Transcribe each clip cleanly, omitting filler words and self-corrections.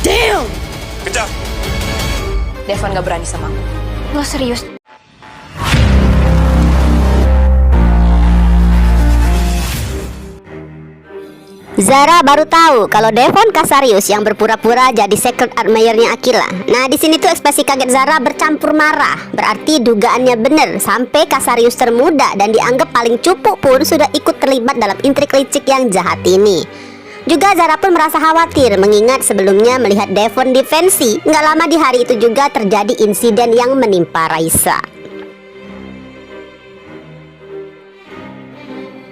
Damn! Kejar! Devon gak berani sama aku. Lo serius? Zara baru tahu kalau Devon Casarius yang berpura-pura jadi secret admirer-nya Aquila. Nah, di sini tuh ekspresi kaget Zara bercampur marah. Berarti dugaannya bener, sampai Casarius termuda dan dianggap paling cupu pun sudah ikut terlibat dalam intrik licik yang jahat ini. Juga Zara pun merasa khawatir mengingat sebelumnya melihat Devon di pensi. Nggak lama di hari itu juga terjadi insiden yang menimpa Raisa.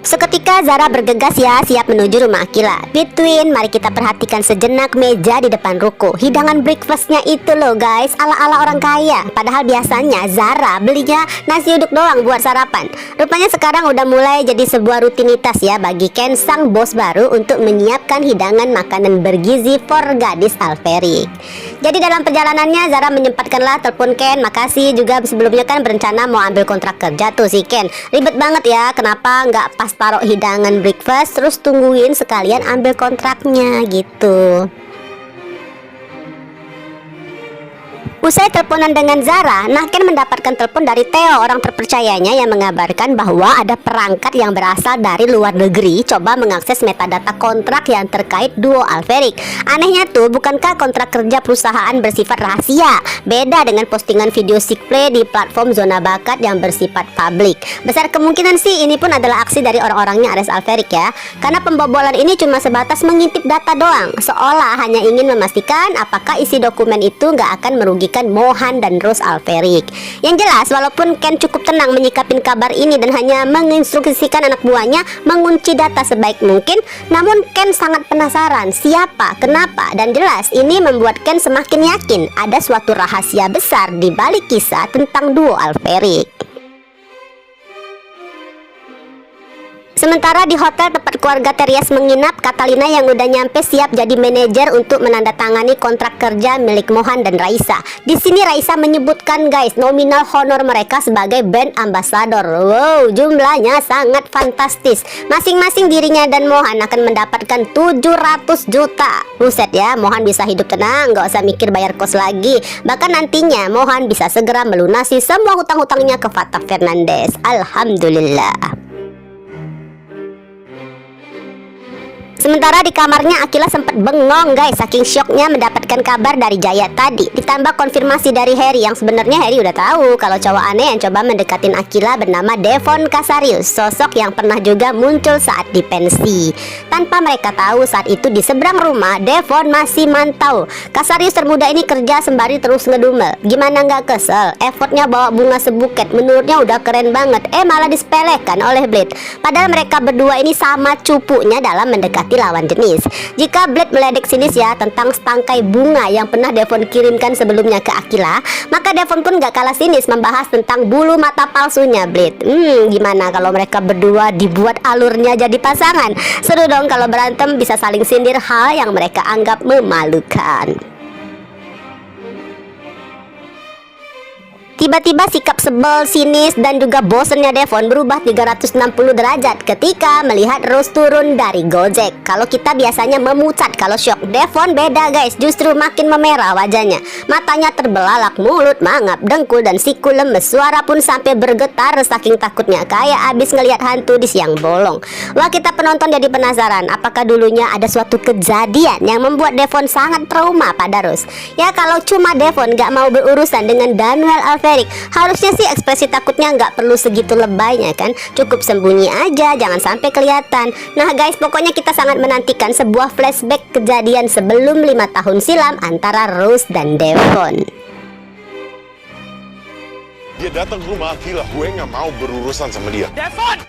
Seketika Zara bergegas ya, siap menuju rumah Aquila. Between, mari kita perhatikan sejenak meja di depan ruko. Hidangan breakfastnya itu loh guys, ala-ala orang kaya. Padahal biasanya Zara belinya nasi uduk doang buat sarapan. Rupanya sekarang udah mulai jadi sebuah rutinitas ya bagi Ken sang bos baru untuk menyiapkan hidangan makanan bergizi for gadis Alpheric. Jadi dalam perjalanannya Zara menyempatkanlah telepon Ken. Makasih juga, sebelumnya kan berencana mau ambil kontrak kerja tuh si Ken. Ribet banget ya, kenapa nggak pas taruh hidangan breakfast terus tungguin sekalian ambil kontraknya gitu. Usai teleponan dengan Zara, nah Ken mendapatkan telepon dari Theo, orang terpercayanya, yang mengabarkan bahwa ada perangkat yang berasal dari luar negeri coba mengakses metadata kontrak yang terkait duo Alpheric. Anehnya tuh, bukankah kontrak kerja perusahaan bersifat rahasia? Beda dengan postingan video sick play di platform zona bakat yang bersifat publik. Besar kemungkinan sih ini pun adalah aksi dari orang-orangnya Ares Alpheric ya. Karena pembobolan ini cuma sebatas mengintip data doang, seolah hanya ingin memastikan apakah isi dokumen itu nggak akan merugikan Mohan dan Rose Alpheric. Yang jelas, walaupun Ken cukup tenang menyikapin kabar ini dan hanya menginstruksikan anak buahnya mengunci data sebaik mungkin, namun Ken sangat penasaran siapa, kenapa, dan jelas ini membuat Ken semakin yakin ada suatu rahasia besar di balik kisah tentang duo Alpheric. Sementara di hotel tempat keluarga Terias menginap, Catalina yang udah nyampe siap jadi manajer untuk menandatangani kontrak kerja milik Mohan dan Raisa. Di sini Raisa menyebutkan guys, nominal honor mereka sebagai brand ambassador. Wow, jumlahnya sangat fantastis. Masing-masing dirinya dan Mohan akan mendapatkan 700 juta. Buset ya, Mohan bisa hidup tenang, nggak usah mikir bayar kos lagi. Bahkan nantinya Mohan bisa segera melunasi semua hutang-hutangnya ke Fata Fernandez. Alhamdulillah. Sementara di kamarnya Aquila sempat bengong guys, saking syoknya mendapatkan kabar dari Jaya tadi. Ditambah konfirmasi dari Harry, yang sebenarnya Harry udah tahu kalau cowok aneh yang coba mendekatin Aquila bernama Devon Casarius, sosok yang pernah juga muncul saat di pensi. Tanpa mereka tahu saat itu di seberang rumah Devon masih mantau. Casarius termuda ini kerja sembari terus ngedumel. Gimana nggak kesel? Effortnya bawa bunga sebuket, menurutnya udah keren banget. Malah disepelekan oleh Blade. Padahal mereka berdua ini sama cupunya dalam mendekati lawan jenis. Jika Blade meledek sinis ya tentang setangkai bunga yang pernah Devon kirimkan sebelumnya ke Aquila, maka Devon pun gak kalah sinis membahas tentang bulu mata palsunya Blade. Gimana kalau mereka berdua dibuat alurnya jadi pasangan? Seru dong kalau berantem bisa saling sindir hal yang mereka anggap memalukan. Tiba-tiba sikap sebel, sinis, dan juga bosennya Devon berubah 360 derajat ketika melihat Rose turun dari Gojek. Kalau kita biasanya memucat kalau shock, Devon beda guys, justru makin memerah wajahnya. Matanya terbelalak, mulut mangap, dengkul dan siku lemes. Suara pun sampai bergetar saking takutnya, kayak abis ngelihat hantu di siang bolong. Wah, kita penonton jadi penasaran, apakah dulunya ada suatu kejadian yang membuat Devon sangat trauma pada Rose? Ya kalau cuma Devon gak mau berurusan dengan Daniel Alpheric, harusnya sih ekspresi takutnya nggak perlu segitu lebaynya kan, cukup sembunyi aja, jangan sampai kelihatan. Nah guys, pokoknya kita sangat menantikan sebuah flashback kejadian sebelum 5 tahun silam antara Rose dan Devon. Dia datang ke rumah Aquila, gue nggak mau berurusan sama dia. Devon!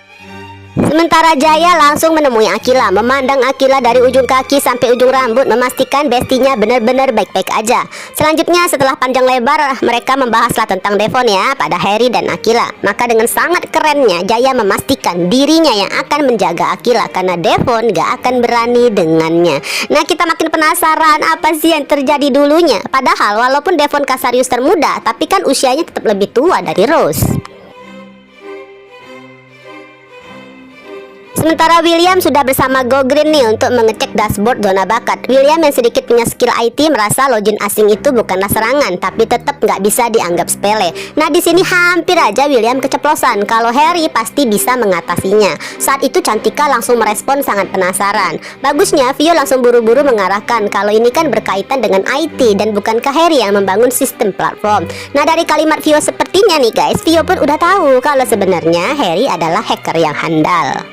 Sementara Jaya langsung menemui Aquila, memandang Aquila dari ujung kaki sampai ujung rambut, memastikan bestinya benar-benar baik-baik aja. Selanjutnya setelah panjang lebar mereka membahaslah tentang Devon ya pada Harry dan Aquila. Maka dengan sangat kerennya Jaya memastikan dirinya yang akan menjaga Aquila karena Devon gak akan berani dengannya. Nah kita makin penasaran apa sih yang terjadi dulunya. Padahal walaupun Devon Casarius termuda, tapi kan usianya tetap lebih tua dari Rose. Sementara William sudah bersama Go Green nih untuk mengecek dashboard zona bakat. William yang sedikit punya skill IT merasa login asing itu bukanlah serangan, tapi tetap nggak bisa dianggap sepele. Nah di sini hampir aja William keceplosan kalau Harry pasti bisa mengatasinya. Saat itu Cantika langsung merespon sangat penasaran. Bagusnya Vio langsung buru-buru mengarahkan kalau ini kan berkaitan dengan IT dan bukankah Harry yang membangun sistem platform. Nah dari kalimat Vio sepertinya nih guys, Vio pun udah tahu kalau sebenarnya Harry adalah hacker yang handal.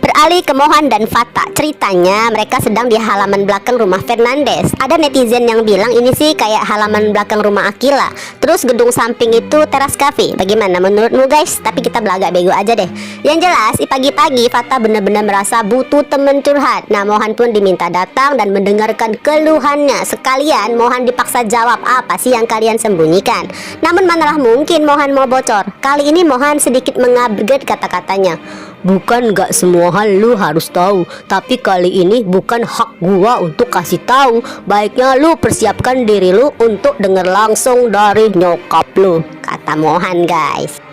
Beralih ke Mohan dan Fata. Ceritanya mereka sedang di halaman belakang rumah Fernandes. Ada netizen yang bilang ini sih kayak halaman belakang rumah Akila. Terus gedung samping itu teras cafe. Bagaimana menurutmu guys? Tapi kita belagak bego aja deh. Yang jelas pagi-pagi Fata benar-benar merasa butuh temen curhat. Nah Mohan pun diminta datang dan mendengarkan keluhannya. Sekalian Mohan dipaksa jawab apa sih yang kalian sembunyikan. Namun manalah mungkin Mohan mau bocor. Kali ini Mohan sedikit mengupgrade kata-katanya. Bukan gak semua hal lu harus tahu, tapi kali ini bukan hak gua untuk kasih tahu. Baiknya lu persiapkan diri lu untuk denger langsung dari nyokap lu, kata Mohan guys.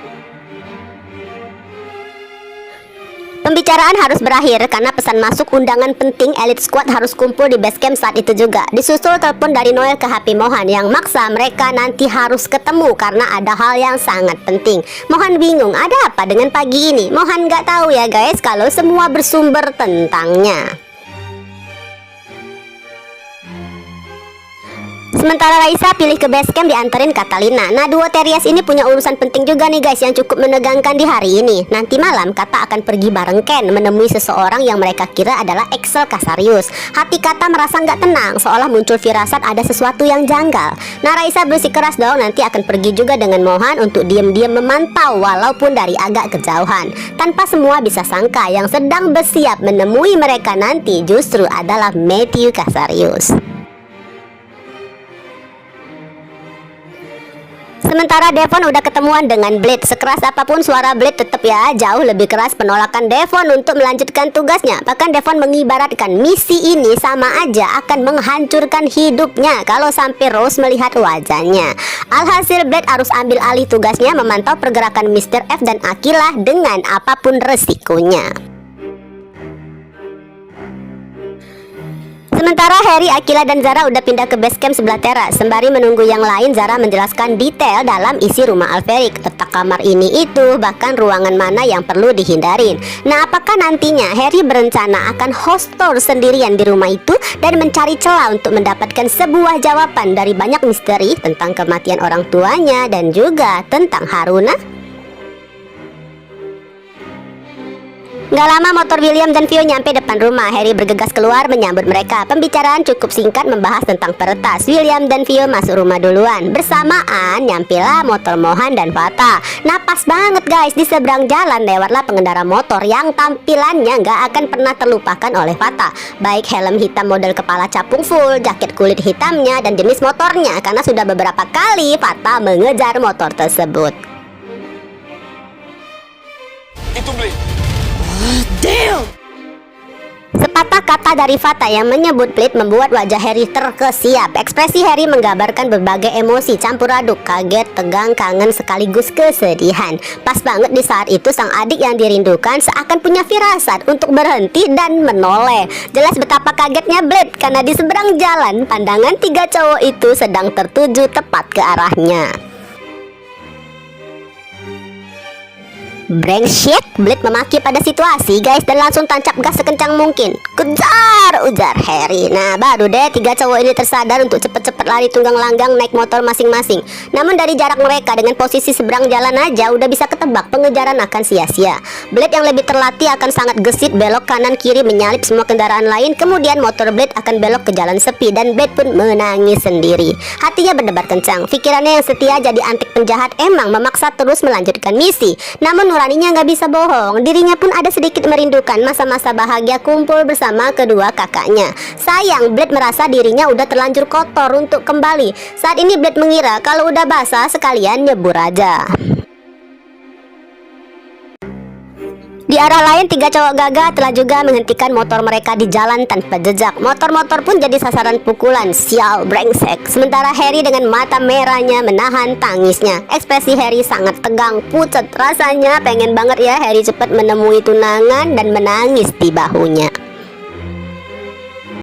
Pembicaraan harus berakhir karena pesan masuk undangan penting Elite Squad harus kumpul di base camp saat itu juga. Disusul telepon dari Noel ke HP Mohan yang maksa mereka nanti harus ketemu karena ada hal yang sangat penting. Mohan bingung ada apa dengan pagi ini. Mohan gak tahu ya guys kalau semua bersumber tentangnya. Sementara Raisa pilih ke base camp dianterin Catalina. Nah duo Terias ini punya urusan penting juga nih guys yang cukup menegangkan di hari ini. Nanti malam Kata akan pergi bareng Ken menemui seseorang yang mereka kira adalah Axel Casarius. Hati Kata merasa nggak tenang seolah muncul firasat ada sesuatu yang janggal. Nah Raisa bersikeras dong nanti akan pergi juga dengan Mohan untuk diam-diam memantau walaupun dari agak kejauhan. Tanpa semua bisa sangka yang sedang bersiap menemui mereka nanti justru adalah Matthew Casarius. Sementara Devon udah ketemuan dengan Blade. Sekeras apapun suara Blade tetap ya jauh lebih keras penolakan Devon untuk melanjutkan tugasnya. Bahkan Devon mengibaratkan misi ini sama aja akan menghancurkan hidupnya kalau sampai Rose melihat wajahnya. Alhasil Blade harus ambil alih tugasnya memantau pergerakan Mr. F dan Akila dengan apapun resikonya. Sementara Harry, Akila, dan Zara udah pindah ke base camp sebelah teras. Sembari menunggu yang lain, Zara menjelaskan detail dalam isi rumah Alferic. Letak kamar ini itu, bahkan ruangan mana yang perlu dihindarin. Nah, apakah nantinya Harry berencana akan host tour sendirian di rumah itu dan mencari celah untuk mendapatkan sebuah jawaban dari banyak misteri tentang kematian orang tuanya dan juga tentang Haruna? Gak lama motor William dan Vio nyampe depan rumah. Harry bergegas keluar menyambut mereka. Pembicaraan cukup singkat membahas tentang peretas. William dan Vio masuk rumah duluan. Bersamaan nyampilah motor Mohan dan Fata. Nah pas banget guys, di seberang jalan lewatlah pengendara motor yang tampilannya gak akan pernah terlupakan oleh Fata. Baik helm hitam model kepala capung full, jaket kulit hitamnya, dan jenis motornya. Karena sudah beberapa kali Fata mengejar motor tersebut. Itu Blade. Sepatah kata dari Fata yang menyebut Blade membuat wajah Harry terkesiap. Ekspresi Harry menggambarkan berbagai emosi campur aduk, kaget, tegang, kangen, sekaligus kesedihan. Pas banget di saat itu sang adik yang dirindukan seakan punya firasat untuk berhenti dan menoleh. Jelas betapa kagetnya Blade karena di seberang jalan pandangan tiga cowok itu sedang tertuju tepat ke arahnya. Brengsek, Blade memaki pada situasi guys dan langsung tancap gas sekencang mungkin. Kejar, ujar Harry. Nah baru deh tiga cowok ini tersadar untuk cepet-cepet lari tunggang langgang naik motor masing-masing. Namun dari jarak mereka dengan posisi seberang jalan aja udah bisa ketebak pengejaran akan sia-sia. Blade yang lebih terlatih akan sangat gesit belok kanan kiri menyalip semua kendaraan lain. Kemudian motor Blade akan belok ke jalan sepi dan Blade pun menangis sendiri. Hatinya berdebar kencang. Pikirannya yang setia jadi antek penjahat emang memaksa terus melanjutkan misi. Namun nuraninya nggak bisa bohong. Dirinya pun ada sedikit merindukan masa-masa bahagia kumpul bersama kedua kakaknya. Sayang, Blade merasa dirinya udah terlanjur kotor untuk kembali. Saat ini Blade mengira kalau udah basah sekalian nyebur aja. Di arah lain, 3 cowok gagah telah juga menghentikan motor mereka di jalan tanpa jejak. Motor-motor pun jadi sasaran pukulan. Sial, brengsek. Sementara Harry dengan mata merahnya menahan tangisnya. Ekspresi Harry sangat tegang, pucat. Rasanya pengen banget ya Harry cepat menemui tunangan dan menangis di bahunya.